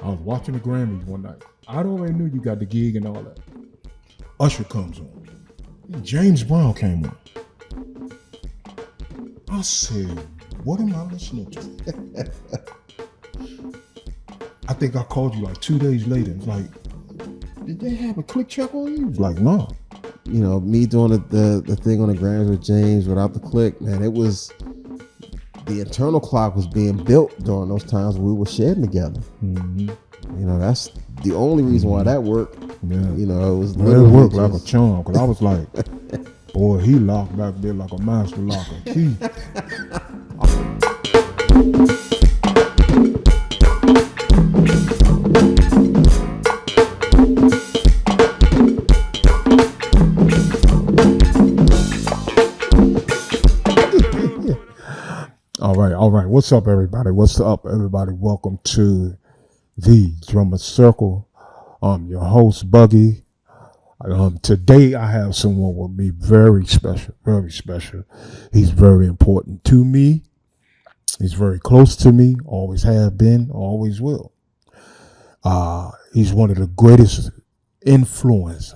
I was watching the Grammys one night. I already knew you got the gig and all that. Usher comes on. James Brown came on. I said, what am I listening to? I think I called you like 2 days later. It's like, did they have a click check on you? It's like, no. You know, me doing the thing on the Grammys with James without the click, man, it was, the internal clock was being built during those times we were sharing together. Mm-hmm. You know, that's the only reason why that worked. Yeah. You know, it was Well, it literally worked just, like a charm, because I was like, boy, he locked back there like a master locker key. All right. What's up, everybody? Welcome to the Drummer Circle. I'm your host, Buggy. Today I have someone with me very special, very special. He's very important to me. He's very close to me, always have been, always will. He's one of the greatest influence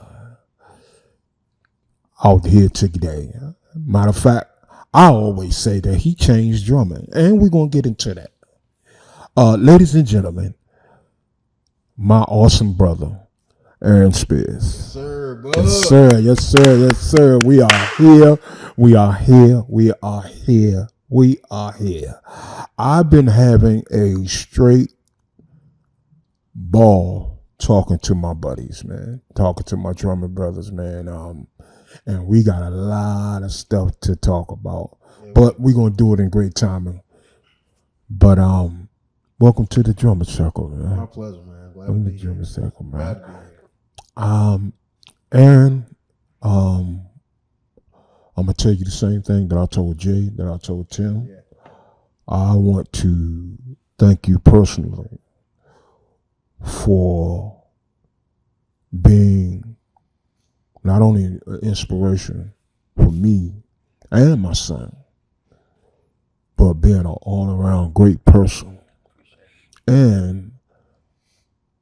out here today. Matter of fact, I always say that he changed drumming, and we're going to get into that. Ladies and gentlemen, my awesome brother, Aaron Spears. sir, bud. Yes, sir. Yes, sir. Yes, sir. We are here. We are here. We are here. We are here. I've been having a straight ball talking to my buddies, man. Talking to my drummer brothers, man. And we got a lot of stuff to talk about. But we're gonna do it in great timing. But welcome to the Drummer Circle, man. My pleasure, man. Glad to Welcome to be the Drummer here. Circle, man. Glad to be here. Aaron, I'm gonna tell you the same thing that I told Jay, that I told Tim. Yeah. I want to thank you personally for being not only an inspiration for me and my son, but being an all-around great person and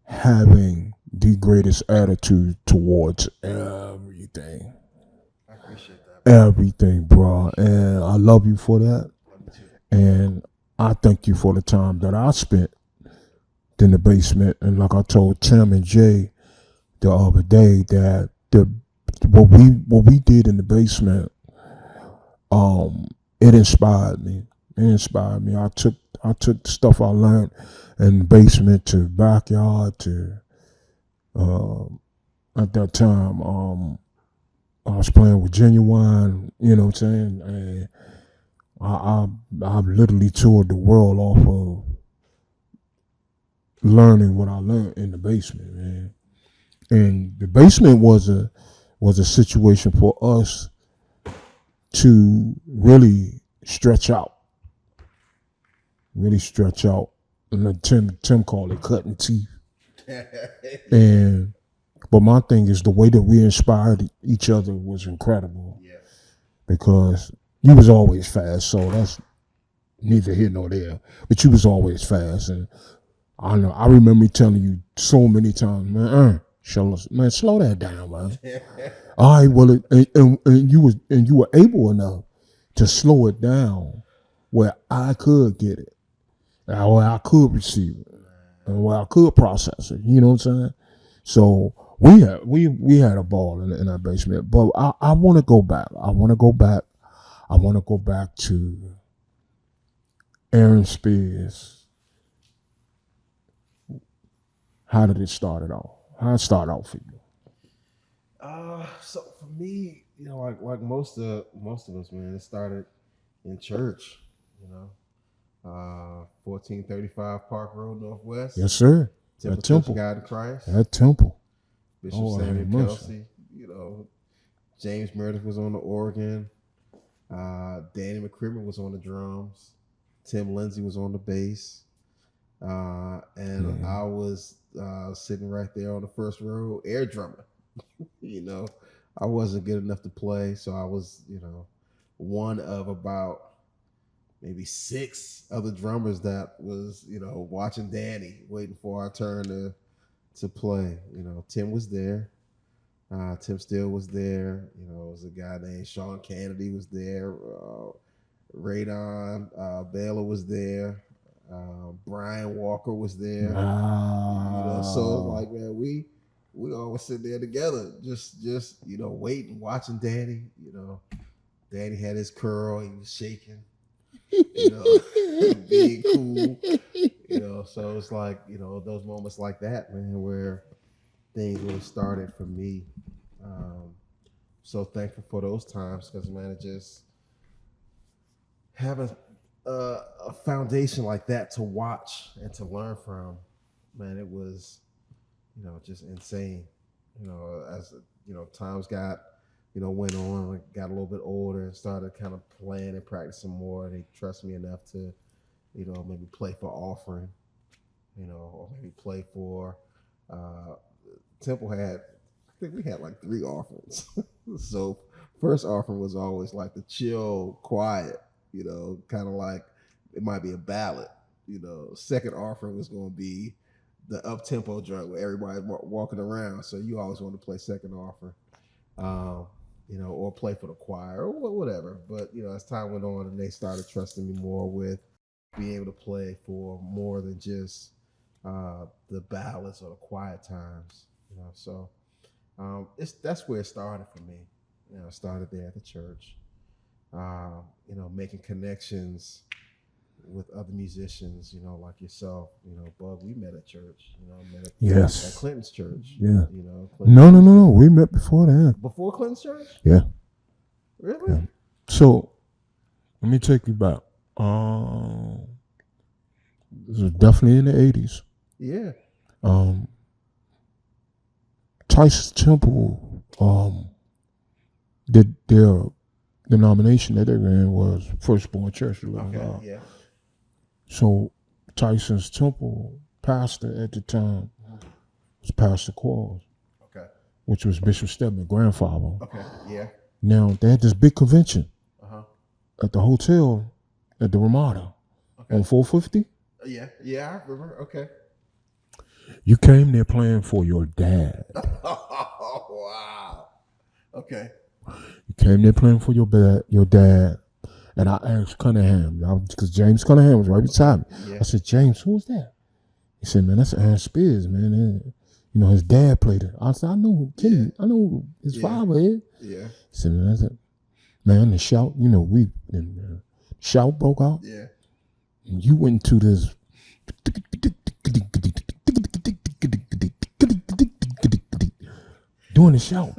having the greatest attitude towards everything. I appreciate that. Everything, bro. And I love you for that. And I thank you for the time that I spent in the basement. And like I told Tim and Jay the other day, that what we did in the basement, it inspired me. It inspired me. I took the stuff I learned in the basement to backyard to at that time I was playing with Genuine, you know what I'm saying? And I've literally toured the world off of learning what I learned in the basement, man. And the basement was a situation for us to really stretch out. Really stretch out. And then Tim called it cutting teeth. But my thing is, the way that we inspired each other was incredible. Yeah. Because you was always fast, so that's neither here nor there. But you was always fast, and I know I remember me telling you so many times, man, slow that down, man. All right, well, and you were able enough to slow it down where I could get it, where I could receive it, and where I could process it. You know what I'm saying? So we had a ball in our basement, but I want to go back. I want to go back to Aaron Spears. How did it start off? How did it start out for you? So for me, you know, like most of us, man, it started in church. You know, 1435 Park Road Northwest. Yes, sir. Temple That Temple. God in Christ. That Temple. Bishop Oh, Samuel have mercy. Kelsey. You know, James Meredith was on the organ. Danny McCrimmon was on the drums. Tim Lindsay was on the bass. And I was sitting right there on the first row, air drummer. You know, I wasn't good enough to play, so I was, you know, one of about maybe 6 other drummers that was, watching Danny, waiting for our turn to play. Tim was there. Tim Steele was there. It was a guy named Sean Kennedy was there. Radon Baylor was there. Brian Walker was there. So like, man, we always sit there together, just waiting, watching Danny. Danny had his curl, he was shaking, being cool. So it's like, those moments like that, man, where things really started for me. So thankful for those times, because, man, it just having a foundation like that to watch and to learn from, man, it was, just insane. As times got, went on, got a little bit older and started kind of playing and practicing more. They trust me enough to, maybe play for offering, or maybe play for Temple had, I think we had like 3 offerings. So first offering was always like the chill, quiet, kind of like it might be a ballad. Second offering was going to be the up-tempo joint where everybody's walking around. So you always want to play second offering, or play for the choir or whatever. But, as time went on and they started trusting me more with being able to play for more than just the ballads or the quiet times, So that's where it started for me. I started there at the church, making connections with other musicians, like yourself. Bug, we met at church. Met at Clinton's church. Yeah. Clinton's No. We met before that. Before Clinton's church? Yeah. Really? Yeah. So let me take you back. This was definitely in the 80s. Yeah. Tyson Temple, their denomination that they were in was Firstborn Church. Okay. Yeah. So Tyson's Temple pastor at the time was Pastor Qualls. Okay. Which was Bishop Stedman's grandfather. Okay. Yeah. Now they had this big convention at the hotel at the Ramada on 450. Yeah, I remember. Okay. You came there playing for your dad. Oh, wow. Okay. You came there playing for your dad. And I asked Cunningham, because James Cunningham was right beside me. Yeah. I said, James, who's that? He said, man, that's Aaron Spears, man. His dad played it. I said, I know who Kenny. I know who his father is. Yeah. He said, man, that's it. Man, the shout, shout broke out. Yeah. And you went to this doing the shout.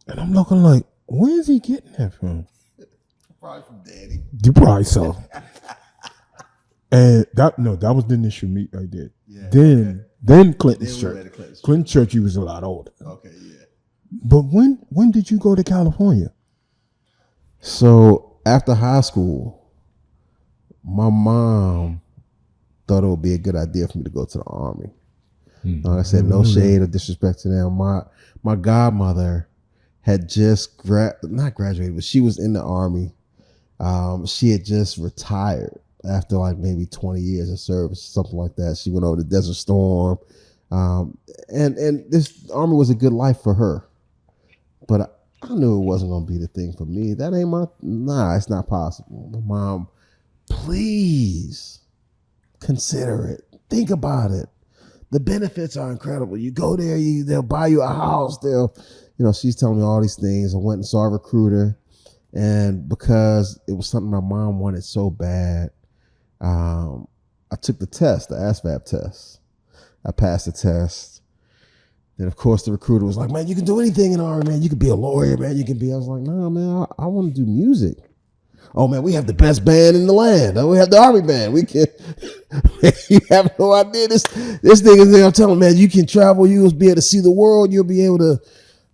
And I'm looking like, where is he getting that from? Probably from Daddy. You probably so. And that was the initial meet I did. Yeah, Then Clinton's church. Clinton's church, he was a lot older. Okay, yeah. But when did you go to California? So after high school, my mom thought it would be a good idea for me to go to the Army. Like I said, no shade or disrespect to them. My godmother had just not graduated, but she was in the Army. She had just retired after like maybe 20 years of service, something like that. She went over to Desert Storm. And this Army was a good life for her. But I knew it wasn't going to be the thing for me. That ain't it's not possible. My mom, please consider it. Think about it. The benefits are incredible. You go there, they'll buy you a house. She's telling me all these things. I went and saw a recruiter. And because it was something my mom wanted so bad, I took the test, the ASVAB test. I passed the test. Then, of course, the recruiter was like, man, you can do anything in the Army, man. You can be a lawyer, man. I was like, no, man, I want to do music. Oh, man, we have the best band in the land. We have the Army band. We can. You have no idea. This thing is there. I'm telling you, man, you can travel. You'll be able to see the world. You'll be able to.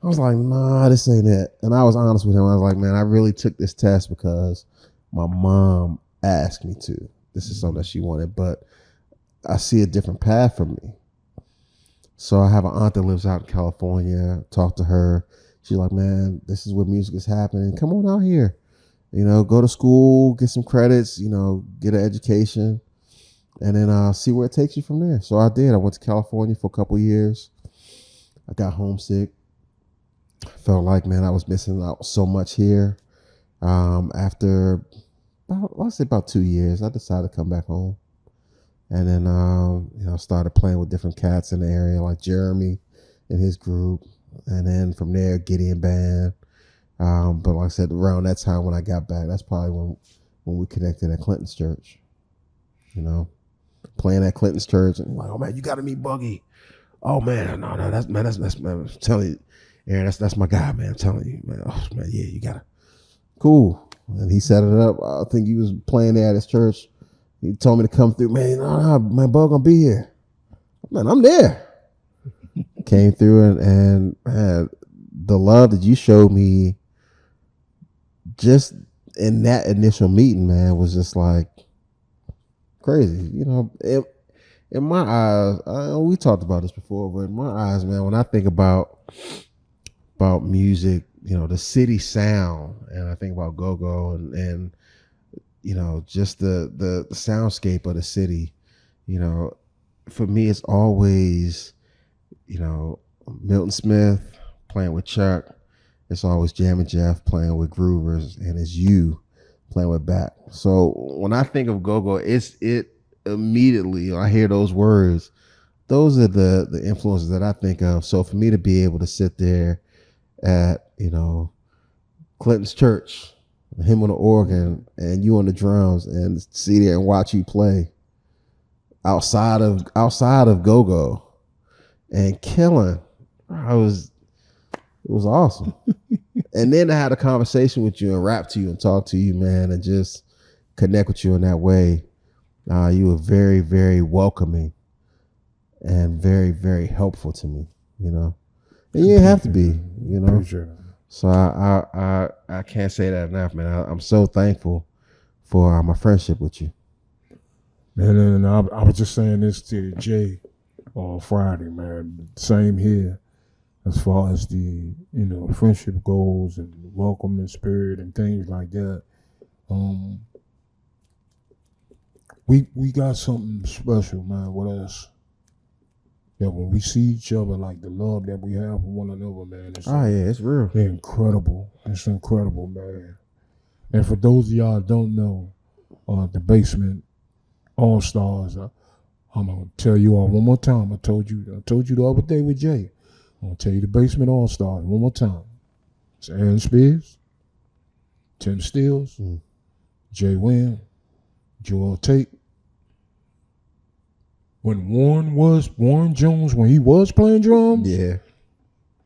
I was like, nah, this ain't it. And I was honest with him. I was like, man, I really took this test because my mom asked me to. This is something that she wanted, but I see a different path for me. So I have an aunt that lives out in California. Talk to her. She's like, man, this is where music is happening. Come on out here. Go to school, get some credits, get an education, and then see where it takes you from there. So I did. I went to California for a couple years. I got homesick. Felt like, man, I was missing out so much here. After about 2 years, I decided to come back home. And then, started playing with different cats in the area, like Jeremy and his group. And then from there, Gideon Band. But like I said, around that time when I got back, that's probably when we connected at Clinton's church. Playing at Clinton's church, and like, oh man, you got to meet Buggy. Oh man, no, that's man, I'm telling you, Aaron, that's my guy, man. I'm telling you, man. Oh man, yeah, you gotta. Cool. And he set it up. I think he was playing there at his church. He told me to come through. Man, no, man, Bug gonna be here. Man, I'm there. Came through and man, the love that you showed me just in that initial meeting, man, was just like crazy. In my eyes, we talked about this before, but in my eyes, man, when I think about music, the city sound, and I think about go-go and just the soundscape of the city, for me, it's always, Milton Smith playing with Chuck. It's always Jammin' Jeff playing with Groovers, and it's you playing with Back. So when I think of go-go, it immediately, I hear those words. Those are the influences that I think of. So for me to be able to sit there at, Clinton's church, him on the organ and you on the drums, and sit there and watch you play outside of go-go and killing, it was awesome. And then I had a conversation with you and rap to you and talk to you, man, and just connect with you in that way. You were very, very welcoming and very, very helpful to me, and you didn't have to be, So I can't say that enough, man. I'm so thankful for my friendship with you. Man, and I was just saying this to Jay on Friday, man. Same here, as far as the friendship goals and welcoming spirit and things like that. We got something special, man, with us. Yeah, when we see each other, like the love that we have for one another, man. It's real. It's incredible. It's incredible, man. And for those of y'all that don't know, the Basement All Stars, I'm gonna tell you all one more time. I told you the other day with Jay. I'm gonna tell you the Basement All Stars one more time. It's Aaron Spears, Tim Stills, Jay Wynn, Joel Tate. When Warren Jones, when he was playing drums, yeah,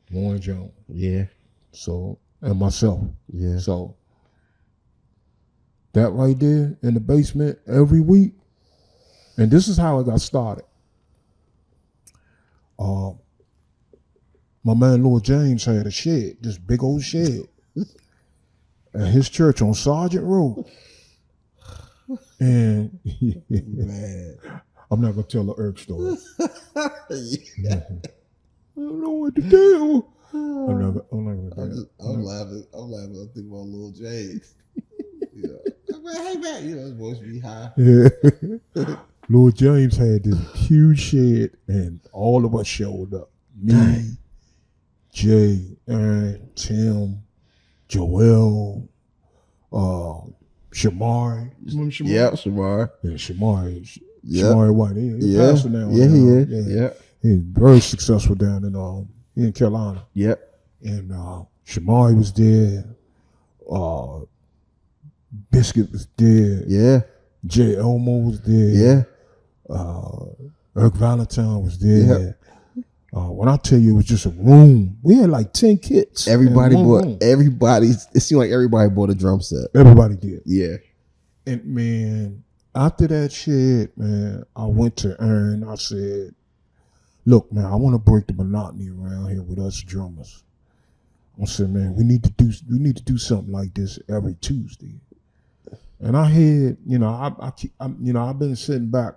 Warren Jones, yeah. So, and myself, yeah. So that right there in the basement every week, and this is how it got started. My man Lord James had a shed, this big old shed, at his church on Sergeant Road, and man. I'm not gonna tell the Irk story. Yeah. I don't know what to do. I'm not gonna. I'm laughing. I think about Lil James. Hey man, his voice be high. Yeah. Lord James had this huge shed, and all of us showed up. Me, Jay, Aaron, Tim, Joel, Shamari. Remember Shamari? Yeah, Shamari. Yeah, Shamari. Yep. Shamari White. He's pastor now. Yeah, he is. Yeah. He's very successful down in Carolina. Yep. And Shamari was there. Biscuit was there. Yeah. Jay Elmo was there. Yeah. Irk Valentine was there. Yep. When I tell you it was just a room, we had like 10 kits. It seemed like everybody bought a drum set. Everybody did. Yeah. And man, after that shit, man, I went to Aaron. I said, look, man, I want to break the monotony around here with us drummers. I said, man, we need to do something like this every Tuesday. And I had, I've been sitting back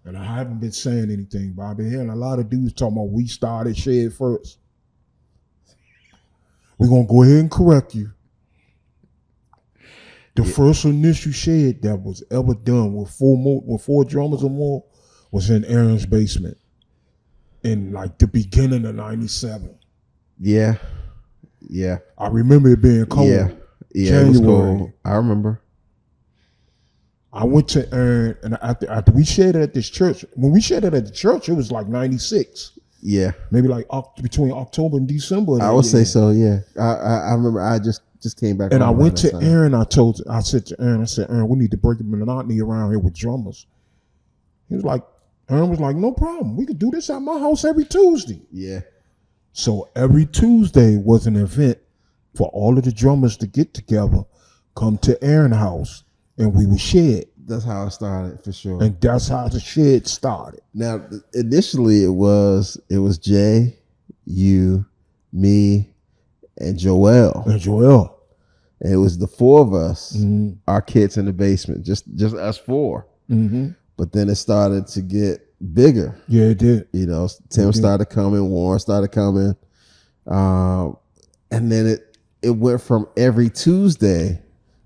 And I haven't been saying anything, but I've been hearing a lot of dudes talking about we started Shed first. We're going to go ahead and correct you. The first initial Shed that was ever done with four drummers or more was in Aaron's basement in like the beginning of 97. Yeah. I remember it being cold. Yeah, January. it was cold. I remember. I went to Aaron, and after we shared it at this church, when we shared it at the church, it was like 96. Yeah. Maybe like between October and December. I would say so, yeah. I remember I just came back. And I went to Aaron, I said to Aaron, Aaron, we need to break the monotony around here with drummers. Aaron was like, no problem. We could do this at my house every Tuesday. Yeah. So every Tuesday was an event for all of the drummers to get together, come to Aaron's house, and we would shed. That's how it started, for sure. And that's how the shed started. Now, initially it was Jay, you, me, and Joel. And it was the four of us, our kids in the basement, just us four. Mm-hmm. But then it started to get bigger. Yeah, it did. You know, Tim started coming, Warren started coming. And then it went from every Tuesday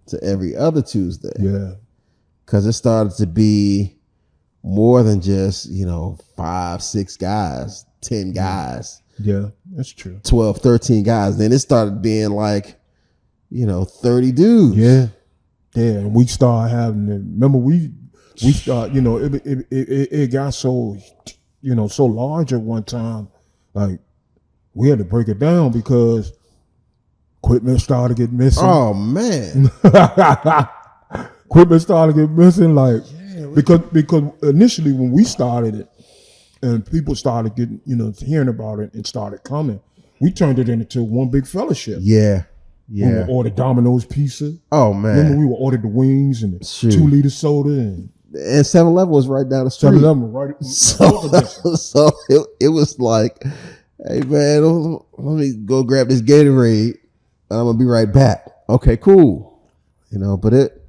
to every other Tuesday. Yeah. Because it started to be more than just, 5, 6 guys, 10 guys. Yeah, that's true. 12, 13 guys. Then it started being like, 30 dudes. Yeah. Yeah, and we started having it. Remember, we started, it got so, so large at one time. Like, we had to break it down because equipment started to get missing. Oh, man. Equipment started to get missing, like, because initially when we started it and people started getting, hearing about it and started coming, we turned it into one big fellowship. Yeah. We would order Domino's pizza. Oh, man. Remember we would order the wings and the 2-liter soda and 7-Eleven was right down the street. 7-Eleven right. So it was like, hey man, let me go grab this Gatorade and I'm gonna be right back. Okay, cool. But it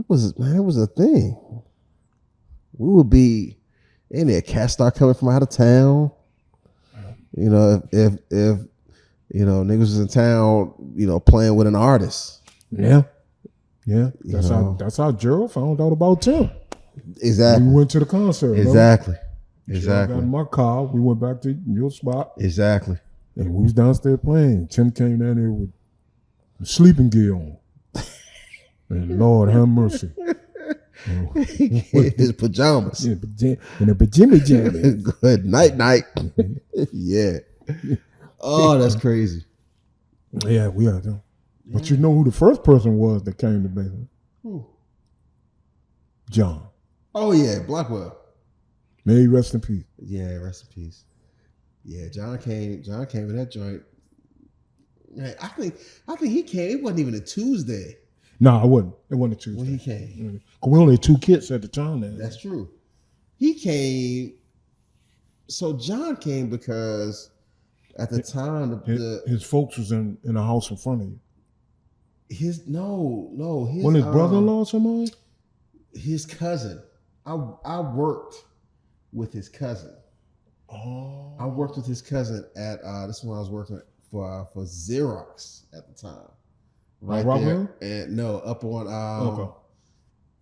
was a thing. We would be in there. Cats start coming from out of town. If niggas was in town, playing with an artist. Yeah. Yeah. That's how Gerald found out about Tim. Exactly. We went to the concert. Exactly. Got in my car. We went back to your spot. Exactly. And we was downstairs playing. Tim came down there with a sleeping gear on. And Lord have mercy. His pajamas. In a pajama jammies. Good night. Yeah. Oh, that's crazy. Yeah, we are them. But you know who the first person was that came to basement? Who? John. Oh yeah, Blackwell. May he rest in peace. Yeah, rest in peace. Yeah, John came in that joint. Man, I think he came. It wasn't even a Tuesday. No, it wasn't. It wasn't a Tuesday. When he came. We only had 2 kids at the time then. That's true. He came. So John came because at the time his folks was in a house in front of you. His Wasn't his brother-in-law or somebody? His cousin. I worked with his cousin. Oh. I worked with his cousin at this one I was working for Xerox at the time. Right there. And no, up on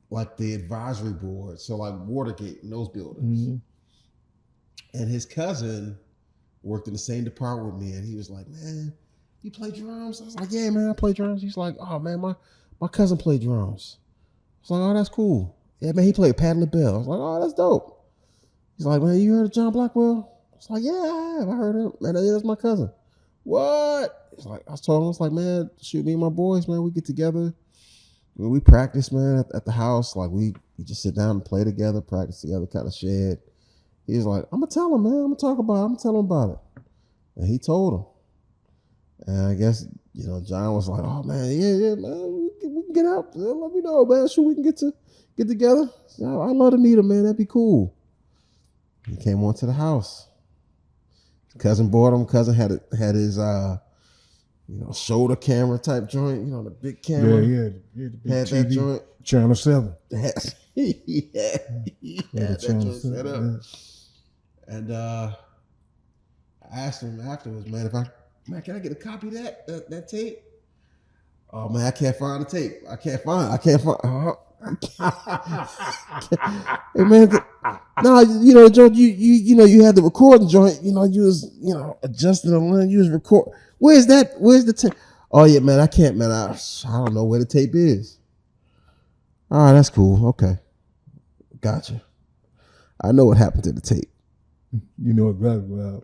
like the advisory board. So like Watergate and those buildings. Mm-hmm. And his cousin worked in the same department with me, and he was like, man, you play drums? I was like, yeah, man, I play drums. He's like, oh man, my cousin played drums. I was like, oh, that's cool. Yeah, man, he played Patti LaBelle. I was like, oh, that's dope. He's like, man, you heard of John Blackwell? I was like, yeah, I have. I heard him. Man, that's my cousin. What? He's like, I was talking. I was like, man, shoot, me and my boys, man, we get together. When we practice, man, at the house, like we just sit down and play together, practice together, kind of shed. He was like, I'm gonna tell him, man. I'm gonna talk about it. I'm gonna tell him about it. And he told him. And I guess, John was like, oh man, yeah, man, we can get out. Let me know, man. Sure, we can get together. I'd love to meet him, man. That'd be cool. He came on to the house. Cousin bought him. Cousin had his shoulder camera type joint. The big camera. Yeah. The big Had TV, that joint. Channel 7. he had that joint set up. Yeah. And I asked him afterwards, man, can I get a copy of that tape? Oh man, I can't find the tape. I can't find. Hey man, joint, you had the recording joint. You was adjusting the line. You was record. Where's the tape? Oh yeah, man, I can't, man. I don't know where the tape is. All right, that's cool. Okay, gotcha. I know what happened to the tape. You know exactly well.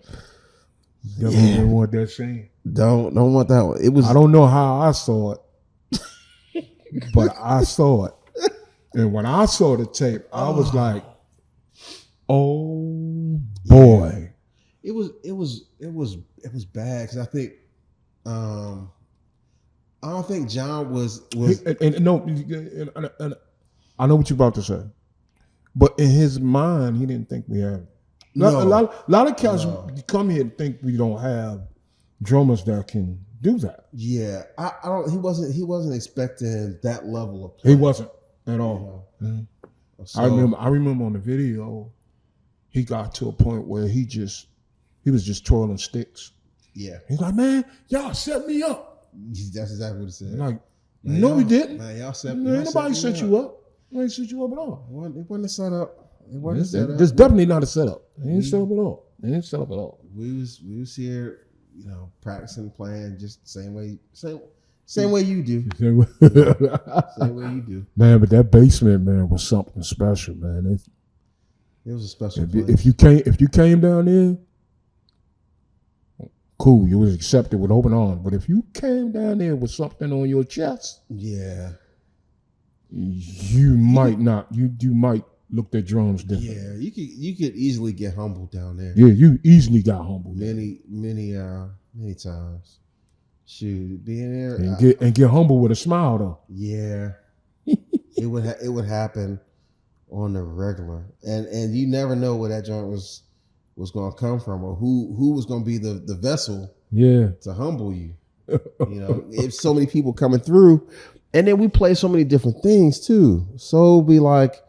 Definitely didn't want that scene. Don't want that one. It was. I don't know how I saw it, but I saw it. And when I saw the tape, I was like, "Oh boy!" It was bad because I think, I don't think John was. And I know what you're about to say, but in his mind, he didn't think we had. No. A lot of cats come here and think we don't have drummers that can do that. Yeah, I don't. He wasn't expecting that level of play. He wasn't at all. So, I remember on the video, he got to a point where he was just twirling sticks. Yeah, he's like, "Man, y'all set me up." That's exactly what he said. Like, man, no, we didn't. Man, nobody set you up. We ain't set you up at all. It wasn't a setup. It wasn't a setup. There's definitely not a setup. It ain't set up at all. It ain't set up at all. We was here, practicing, playing, just same way you do. Same way you do. Man, but that basement, man, was something special, man. It was a special place. If you came down there, cool, you was accepted with open arms. But if you came down there with something on your chest, yeah, you might not. You might look at drums different. Yeah, you could easily get humbled down there. Yeah, you easily got humbled. Many times. Shoot, being there and get humbled with a smile though. Yeah, it would happen on the regular, and you never know where that joint was going to come from, or who was going to be the vessel. Yeah, to humble you. If so many people coming through, and then we play so many different things too. So be like,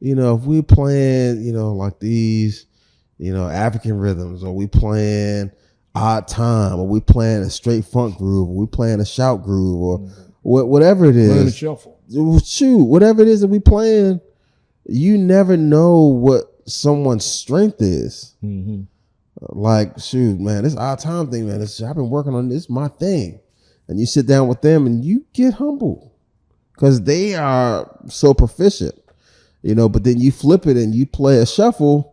if we playing, like these, African rhythms, or we playing odd time, or we playing a straight funk groove, or we playing a shout groove, or whatever it is. Playing a shuffle. Shoot, whatever it is that we playing, you never know what someone's strength is. Mm-hmm. Like, shoot, man, this odd time thing, man, I've been working on this, my thing. And you sit down with them and you get humbled because they are so proficient, but then you flip it and you play a shuffle,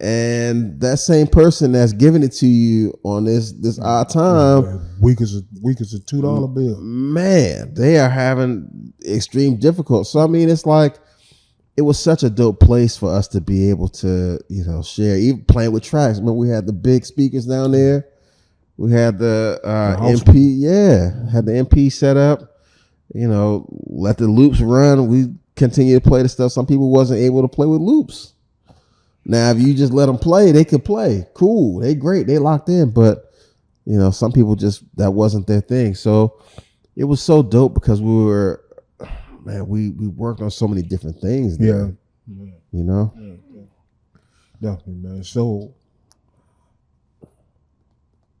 and that same person that's giving it to you on this odd time, weak as a $2 bill, man, they are having extreme difficulty. So I mean, it's like it was such a dope place for us to be able to share, even playing with tracks. Remember, we had the big speakers down there. We had the MP, had the MP set up. Let the loops run. We continue to play the stuff. Some people wasn't able to play with loops. Now, if you just let them play, they could play. Cool. They great. They locked in. But, some people that wasn't their thing. So it was so dope because we worked on so many different things there. Yeah. Definitely, man. So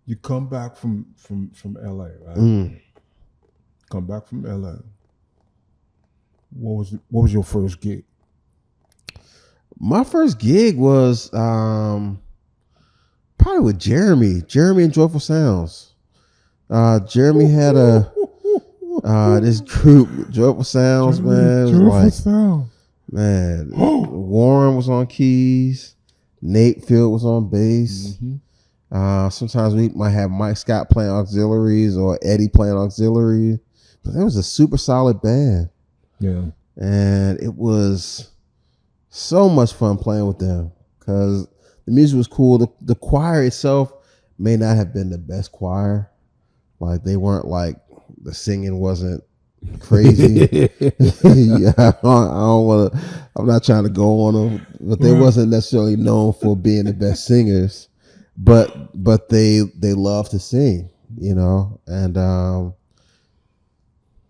you come back from LA, right? Come back from LA. What was your first gig? My first gig was probably with Jeremy and Joyful Sounds. Jeremy had this group, Joyful Sounds, man. Joyful Sounds. Man, Warren was on keys. Nate Field was on bass. Mm-hmm. Sometimes we might have Mike Scott playing auxiliaries or Eddie playing auxiliaries. But that was a super solid band. Yeah. And it was so much fun playing with them because the music was cool. The choir itself may not have been the best choir. Like, they weren't like, the singing wasn't crazy. Yeah, I'm not trying to go on them, but they wasn't necessarily known for being the best singers. But they love to sing. you know, and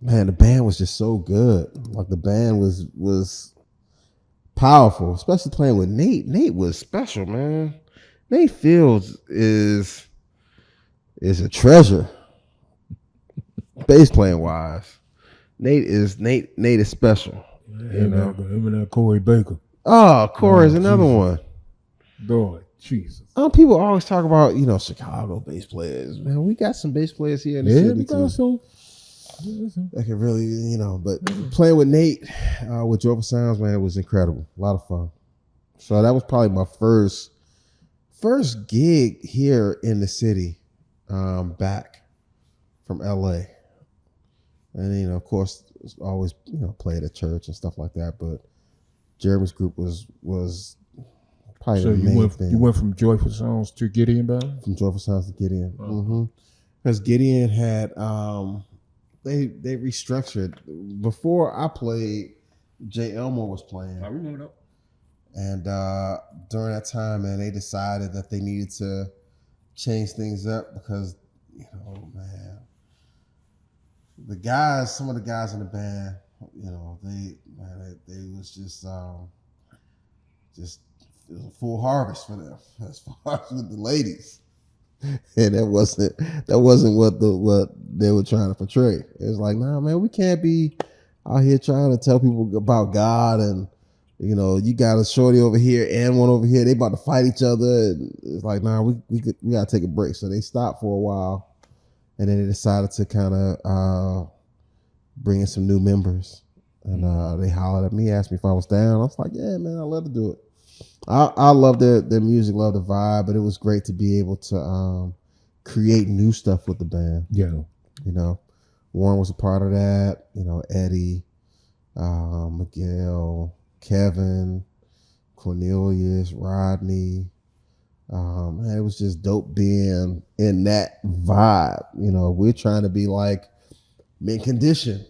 man, the band was just so good. Like the band was powerful, especially playing with Nate. Nate was special, man. Nate Fields is a treasure, bass playing wise. Nate is special. You know, him and that Corey Baker. oh, Corey's another Jesus. one. Lord Jesus. People always talk about, you know, Chicago bass players. Man, we got some bass players here in the Yeah, city we too. got some. Yeah, some. That can really, you know, but playing with Nate with Joyful Sounds, man, was incredible. A lot of fun. So that was probably my first gig here in the city, back from LA. And, you know, of course, always, you know, played at church and stuff like that. But Jeremy's group was probably So the main thing. you went from Joyful Sounds to Gideon Band? From Joyful Sounds to Gideon. Uh-huh. Because Gideon had they restructured. Before I played, Jay Elmore was playing. I remember that. And during that time, man, they decided that they needed to change things up because, you know, man, some of the guys in the band, you know, they was just it was a full harvest for them as far as with the ladies. And that wasn't what they were trying to portray. It was like, nah, man, we can't be out here trying to tell people about God and, you know, you got a shorty over here and one over here. They about to fight each other. And it's like, nah, we gotta take a break. So they stopped for a while, and then they decided to kind of bring in some new members. And they hollered at me, asked me if I was down. I was like, yeah, man, I'd love to do it. I love their music, love the vibe, but it was great to be able to create new stuff with the band. Yeah. You know, Warren was a part of that. You know, Eddie, Miguel, Kevin, Cornelius, Rodney. Man, it was just dope being in that vibe. You know, we're trying to be like Mint Condition.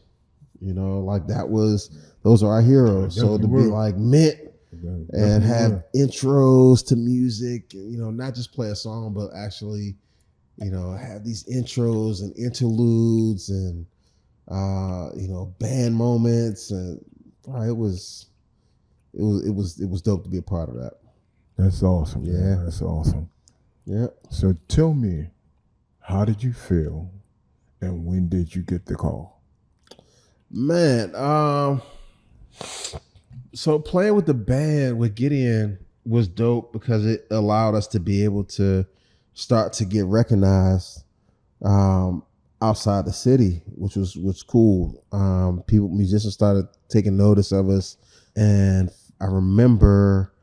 You know, like those are our heroes. So to be like Mint and have intros to music, you know, not just play a song, but actually, you know, have these intros and interludes and you know, band moments, and it was dope to be a part of that. That's awesome. Yeah. Man. That's awesome. Yeah. So tell me, how did you feel and when did you get the call? Man, so playing with the band with Gideon was dope because it allowed us to be able to start to get recognized outside the city, which was cool. Musicians started taking notice of us, and I remember,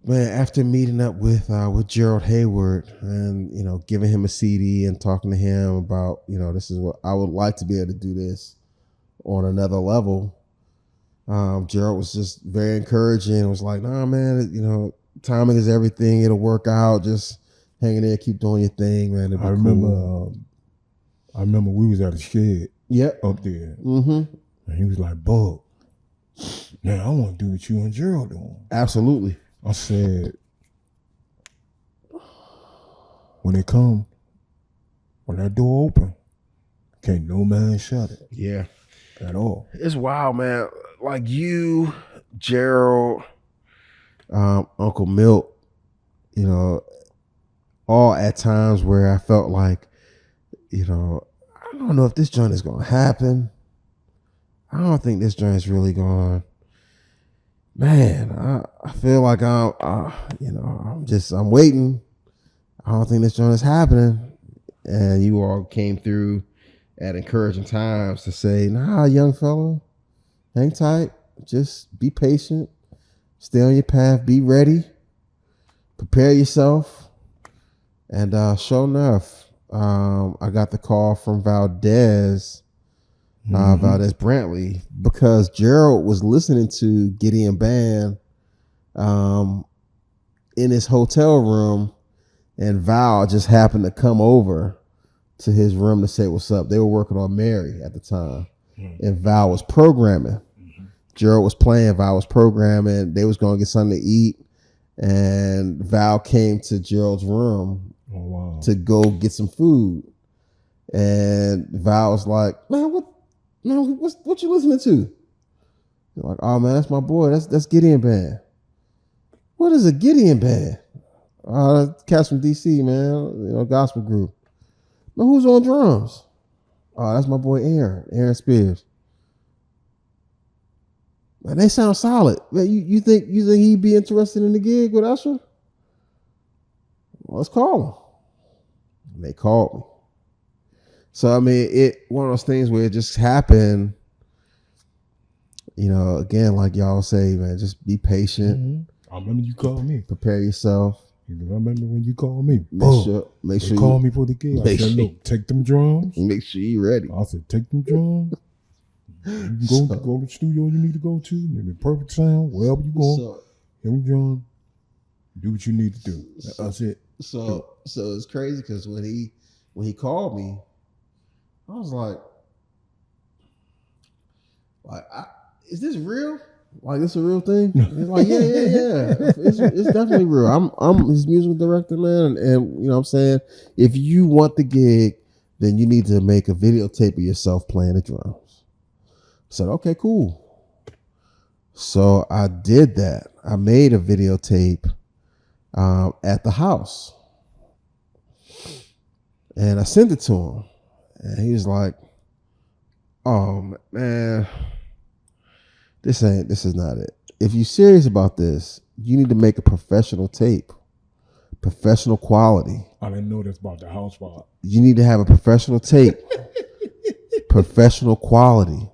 man, after meeting up with Gerald Hayward and, you know, giving him a CD and talking to him about, you know, this is what I would like to be able to do this on another level. Gerald was just very encouraging. It was like, nah, man, you know, timing is everything. It'll work out. Just hang in there, keep doing your thing, man. I remember we was at a shed up there. Mm-hmm. And he was like, Bug, man, I want to do what you and Gerald doing. Absolutely. I said, when they come, when that door open, can't no man shut it. Yeah. At all. It's wild, man. Like you, Gerald, Uncle Milt, you know, all at times where I felt like, you know, I don't know if this joint is going to happen. I don't think this joint is really going. Man, I feel like I'm waiting. I don't think this joint is happening. And you all came through at encouraging times to say, nah, young fella, hang tight. Just be patient. Stay on your path. Be ready. Prepare yourself. And sure enough, I got the call from Valdez Brantley, because Gerald was listening to Gideon Band in his hotel room, and Val just happened to come over to his room to say what's up. They were working on Mary at the time, and Val was programming. Gerald was playing, Val was programming. They was going to get something to eat, and Val came to Gerald's room Oh wow. to go get some food. And Val was like, man, what you listening to? They're like, oh man, that's my boy. That's Gideon Band. What is a Gideon Band? Cats from DC, man. Gospel group. But who's on drums? Oh, that's my boy Aaron Spears. Man, they sound solid. Man, you think he'd be interested in the gig with Usher? Well, let's call him. And they called me. So I mean, it one of those things where it just happened. Again, like y'all say, man, just be patient. Mm-hmm. I remember you called me. Prepare yourself. I remember when you called me. Make sure you call me for the gig. I said, look, take them drums. Make sure you're ready. I said, take them drums. You can go to the studio you need to go to. Maybe perfect sound, wherever you go. Hit them drums. Do what you need to do. That's it. So it's crazy because when he called me, I was like, is this real? Like, this a real thing? He's like, yeah. It's definitely real. I'm his musical director, man, and you know what I'm saying, if you want the gig, then you need to make a videotape of yourself playing the drums. I said, okay, cool. So I did that. I made a videotape at the house, and I sent it to him, and he was like, oh man, this is not it. If you're serious about this, you need to make a professional tape, professional quality. I didn't know this about the house part. You need to have a professional tape, professional quality.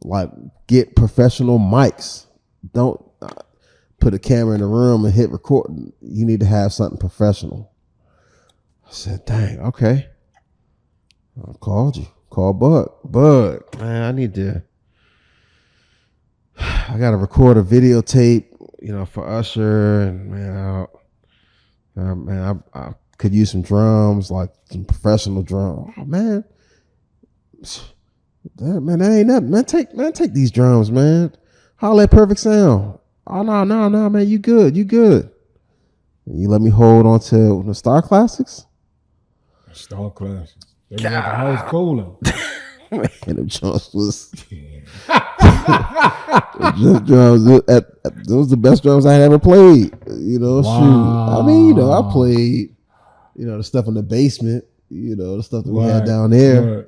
Like, get professional mics. Don't put a camera in the room and hit record. You need to have something professional. I said, dang, okay. I called you. Call Bud. Bud, man, I got to record a videotape, for Usher, and man, I could use some drums, like some professional drums. Oh man, that ain't nothing. Man, take these drums, man. Holla at Perfect Sound. Oh no, man, you good. And you let me hold on to the Star Classics. Star Classics. They got the house cooling. Man, them drums was. Those the best drums I had ever played. Wow. Shoot. I mean, I played, the stuff in the basement, the stuff that we had down there. Right.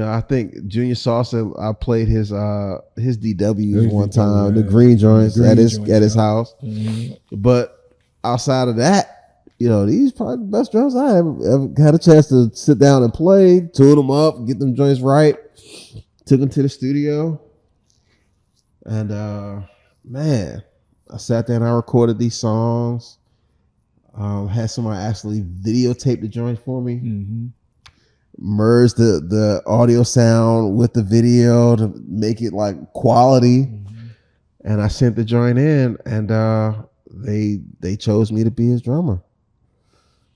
I think Junior Salsa, I played his DWs one time, the green joints at his house. Mm-hmm. But outside of that, these probably the best drums I ever had a chance to sit down and play, tune them up, get them joints right. Took them to the studio. And man, I sat there and I recorded these songs. Had somebody actually videotape the joint for me. Mm-hmm. Merged the audio sound with the video to make it like quality. Mm-hmm. And I sent the joint in, and they chose me to be his drummer.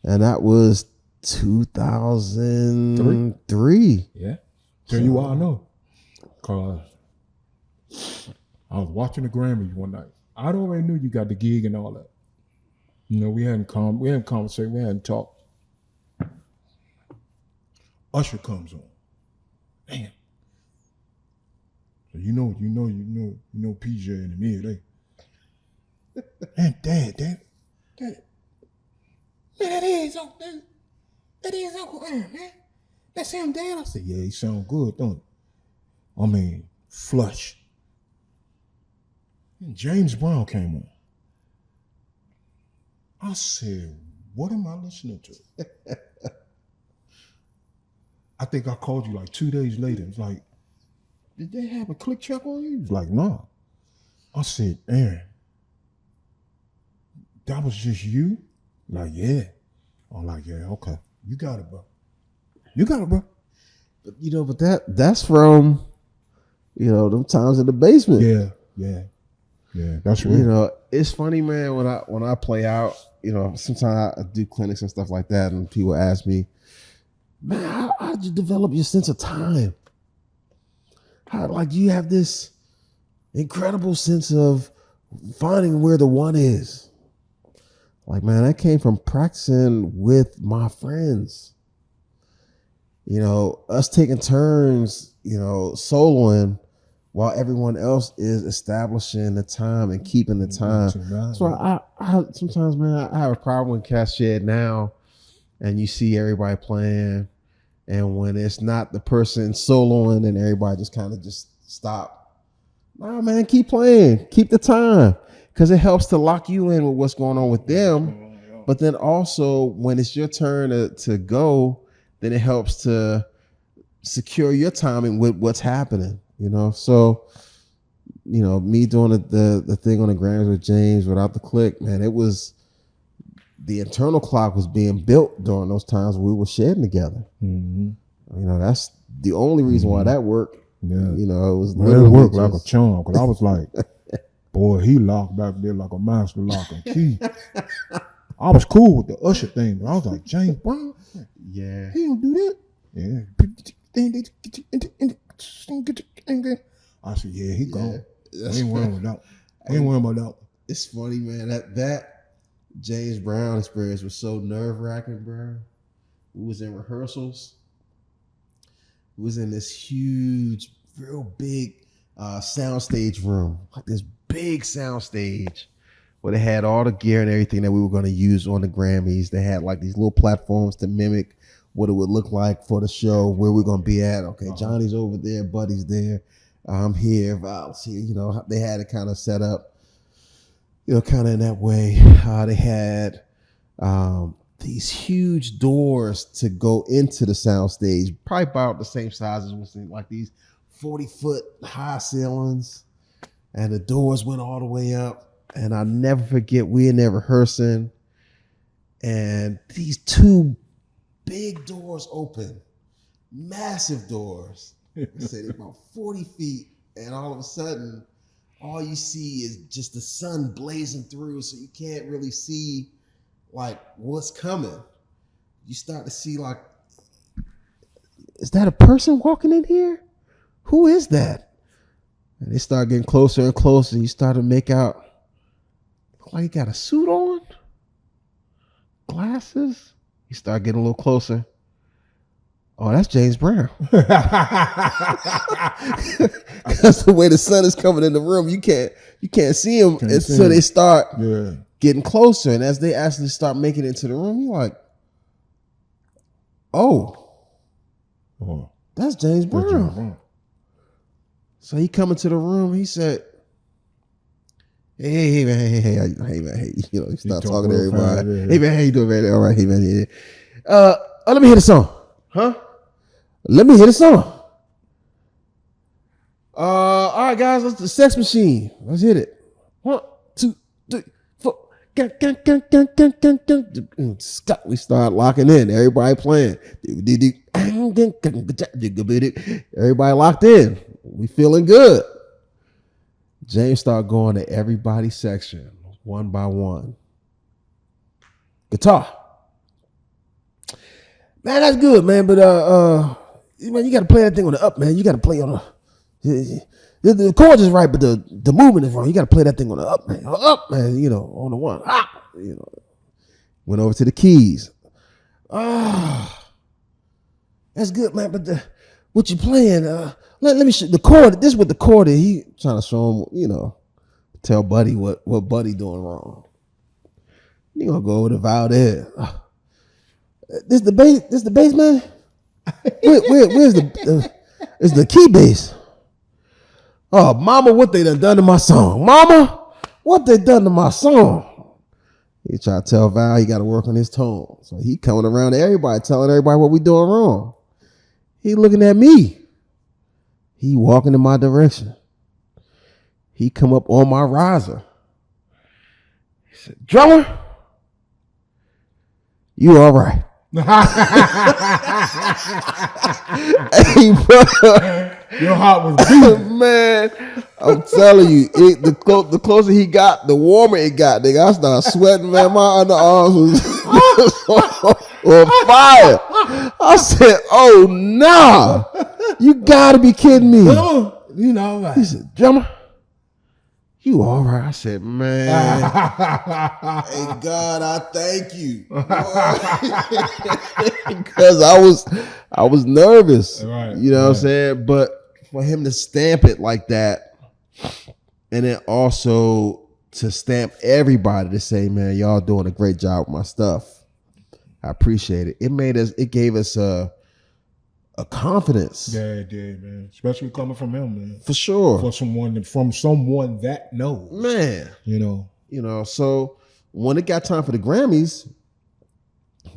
And that was 2003. Yeah. Tell you why I know. Cause I was watching the Grammys one night. I already knew you got the gig and all that. We hadn't conversation, we hadn't talked. Usher comes on. Damn. So you know PJ and Amir, man, Dad. Man, that is Uncle Aaron, man. That's him, Dad. I said, yeah, he sound good, don't he? I mean, flush. And James Brown came on. I said, what am I listening to? I think I called you like 2 days later. It's like, did they have a click check on you? He was like, no. I said, Aaron, that was just you? Like, yeah. I'm like, yeah, okay. You got it, bro. But that's from, them times in the basement. Yeah. That's real. It's funny, man, when I play out, sometimes I do clinics and stuff like that, and people ask me, man, how did you develop your sense of time? How you have this incredible sense of finding where the one is? Like, man, that came from practicing with my friends. You know, us taking turns, you know, soloing while everyone else is establishing the time and keeping the time. So I sometimes, man, I have a problem with Cats Shed now, and you see everybody playing, and when it's not the person soloing, and everybody just kind of just stop. Nah, man, keep playing, keep the time, because it helps to lock you in with what's going on with them. But then also when it's your turn to go, then it helps to secure your timing with what's happening, you know? So, you know, me doing the thing on the Grammys with James without the click, man, it was, the internal clock was being built during those times we were shedding together. You know, that's the only reason why that worked. Yeah. You know, it was it worked like a charm, because I was like, boy, he locked back there like a master lock and key. I was cool with the Usher thing, but I was like, James Brown? Yeah. He don't do that. Yeah. I said, yeah, he gone. I ain't worrying about that. I ain't worrying about that. It's funny, man. That James Brown experience was so nerve-wracking, bro. We was in rehearsals. We was in this huge, real big soundstage room, like this big soundstage, where they had all the gear and everything that we were going to use on the Grammys. They had like these little platforms to mimic what it would look like for the show, where we're going to be at. Okay, Johnny's over there, Buddy's there, I'm here, Val's here. You know, they had it kind of set up, you know, kind of in that way. They had these huge doors to go into the soundstage, probably about the same size as we'll see, like these 40-foot high ceilings, and the doors went all the way up. And I'll never forget, we in there rehearsing, and these two big doors open, massive doors. I said about 40 feet, and all of a sudden, all you see is just the sun blazing through, so you can't really see like what's coming. You start to see like, is that a person walking in here? Who is that? And they start getting closer and closer. You start to make out, like he got a suit on, glasses. You start getting a little closer. Oh, that's James Brown. That's the way the sun is coming in the room. You can't see him until they start getting closer. And as they actually start making it into the room, you're like, oh, that's James Brown. So he come into the room. He said, Hey man, you know, he start talking to everybody. Hey man, how you doing, man? All right, hey man, yeah. Let me hear the song. Huh? Let me hear the song. All right, guys, let's the Sex Machine. Let's hit it. 1, 2, 3, 4. We start locking in. Everybody playing. Everybody locked in. We feeling good. James started going to everybody's section, one by one. Guitar. Man, that's good, man. But man, you got to play that thing on the up, man. You got to play on the chord is right, but the movement is wrong. You got to play that thing on the up, man. Up, man. You know, on the one. You know, went over to the keys. That's good, man. But what you playing? Let me show the chord. This is what the chord is. He trying to show him, you know, tell Buddy what Buddy doing wrong. You gonna go over to Valdez. This the bass. This the bass, man. Where's it's the key bass. Oh, mama, what they done to my song? Mama, what they done to my song? He try to tell Val he got to work on his tone. So he coming around to everybody, telling everybody what we doing wrong. He looking at me. He walking in my direction. He come up on my riser. He said, drummer, you all right? Hey, bro. Your heart was beating. Man, I'm telling you, the closer he got, the warmer it got. Nigga, I started sweating, man. My underarms was on fire. I said, oh, nah. You gotta be kidding me. You know, right. He said, drummer, you all right? I said, man, hey God, I thank you. Because I was nervous. Right, You know what I'm right. saying? But for him to stamp it like that, and then also to stamp everybody to say, man, y'all doing a great job with my stuff. I appreciate it. It gave us a confidence. Yeah, it did, man. Especially coming from him, man. For sure. From someone that knows. Man. You know. So when it got time for the Grammys,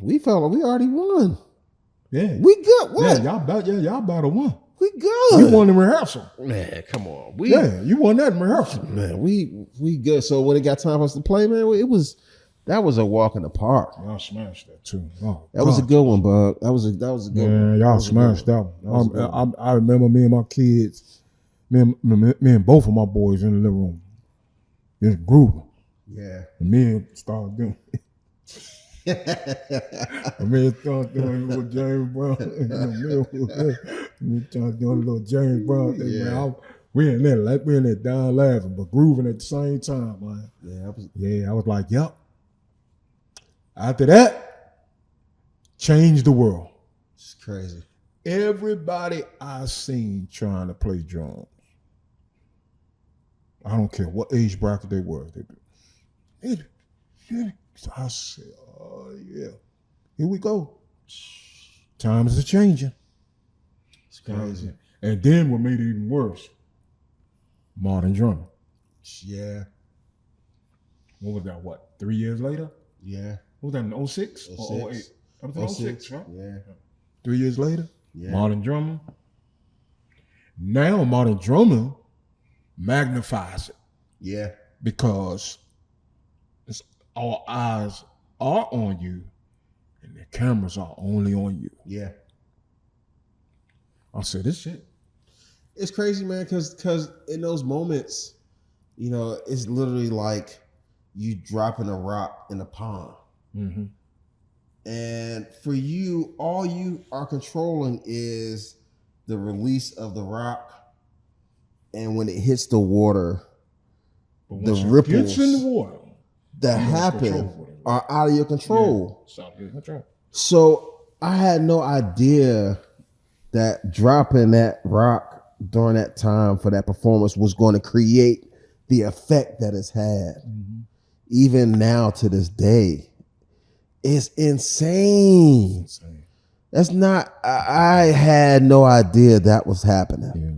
we felt like we already won. Yeah. We good. What? Y'all about to win. We good. You won in rehearsal. Man, come on. You won that in rehearsal. Man, we good. So when it got time for us to play, man, that was a walk in the park. Y'all smashed that too. Oh, that was a good one, Bug. That was a good one. Y'all smashed that one. I remember me and my kids, me and both of my boys in the living room. Just grooving. Yeah. And me started doing little James Brown. Me started doing a little James Brown thing, Yeah. man. We in there down laughing, but grooving at the same time, man. Yeah, I was like, yep. After that, changed the world. It's crazy. Everybody I seen trying to play drums, I don't care what age bracket they were. I said, oh yeah, here we go. Times are changing. It's crazy. And then what made it even worse, modern drumming. Yeah. What was that, 3 years later? Yeah. What was that, in 06 or 08? That was in 06, right? Yeah. 3 years later, Yeah. modern drumming. Now modern drumming magnifies it Yeah. because all eyes are on you and the cameras are only on you. Yeah. I said, this shit. It's crazy, man, because in those moments, it's literally like you dropping a rock in a pond. Mm-hmm. And for you, all you are controlling is the release of the rock. And when it hits the water, the ripples gets in the water that you lose happen control are out of your control. Yeah, it's out of your control. So I had no idea that dropping that rock during that time for that performance was going to create the effect that it's had. Mm-hmm. Even now to this day, it's insane. That's not, I had no idea that was happening. Yeah.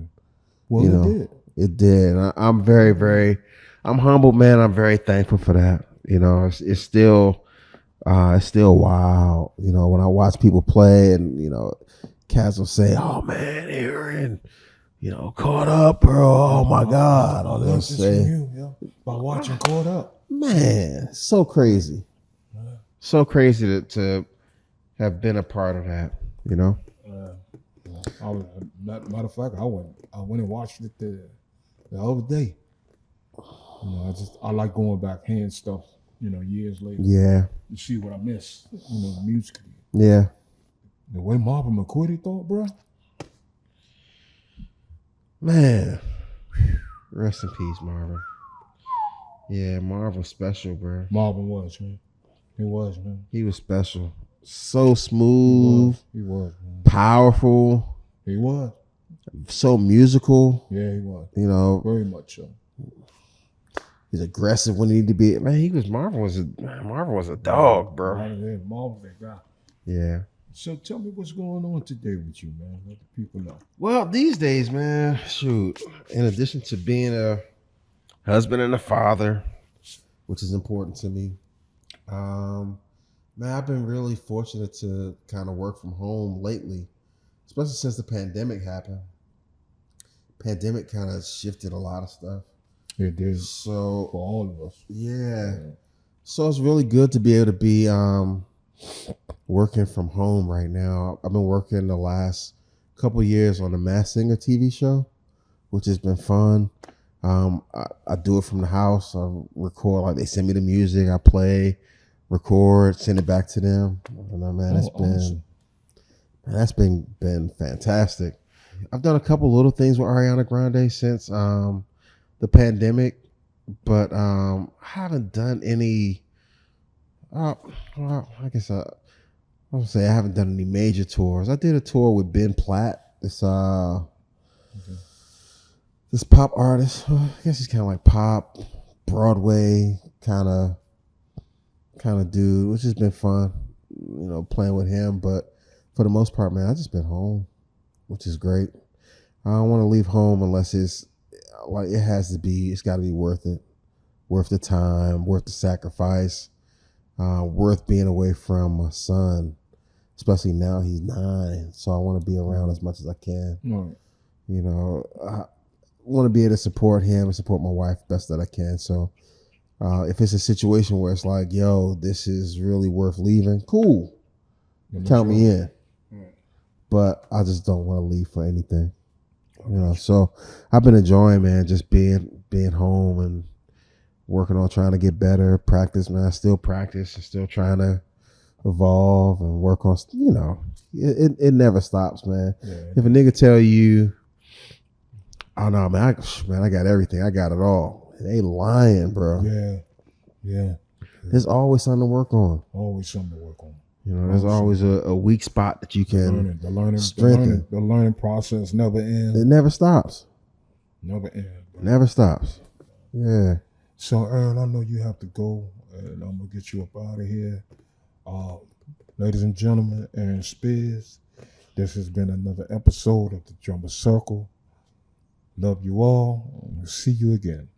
Well, it did. It did. I'm very, very, I'm humbled, man. I'm very thankful for that. It's still wild. When I watch people play and, cats will say, oh man, Aaron, Caught Up, bro. Oh my God. All they'll say. By watching Caught Up. Man, so crazy. So crazy to have been a part of that, Matter of fact, I went and watched it the other day. I like going back, hearing stuff, years later. Yeah. You see what I missed, musically. Yeah. The way Marvin McQuitty thought, bro. Man, rest in peace, Marvin. Yeah, Marvin was special, bro. Marvin was, man. He was, man. He was special. So smooth. He was, man. Powerful. He was. So musical. Yeah, he was. Very much so. He's aggressive when he needed to be. Man, Marvin was a dog, bro. Marvin was that guy. Yeah. So tell me what's going on today with you, man. Let the people know. Well, these days, man, shoot. In addition to being a husband and a father, which is important to me, man, I've been really fortunate to kind of work from home lately, especially since the pandemic happened. Pandemic kind of shifted a lot of stuff. It did. So for all of us. Yeah. So it's really good to be able to be working from home right now. I've been working the last couple of years on the Masked Singer TV show, which has been fun. I do it from the house. I record, like they send me the music, I play, record, send it back to them. And man, that's been fantastic. I've done a couple little things with Ariana Grande since the pandemic. but I haven't done any. Well, I guess I gonna say I haven't done any major tours. I did a tour with Ben Platt. This pop artist. I guess he's kind of like pop, Broadway kind of dude, which has been fun. Playing with him. But for the most part, man, I just been home, which is great. I don't want to leave home unless it's like it has to be. It's got to be worth it, worth the time, worth the sacrifice, worth being away from my son. Especially now he's 9, so I want to be around as much as I can. Right. I want to be able to support him and support my wife best that I can. So if it's a situation where it's like, yo, this is really worth leaving, cool, count me in. Right. But I just don't want to leave for anything. So I've been enjoying, man, just being home and working on trying to get better, practice, man. I still practice and still trying to evolve and work on, it never stops, man. Yeah. If a nigga tell you, oh no, man, I got everything. I got it all. They lying, bro. Yeah. There's always something to work on. Always something to work on. There's always a weak spot that you can strengthen. The learning process never ends. It never stops. Never ends. Never stops. Yeah. So, Aaron, I know you have to go, and I'm gonna get you up out of here. Ladies and gentlemen, Aaron Spears. This has been another episode of the Drummer Circle. Love you all. We'll see you again.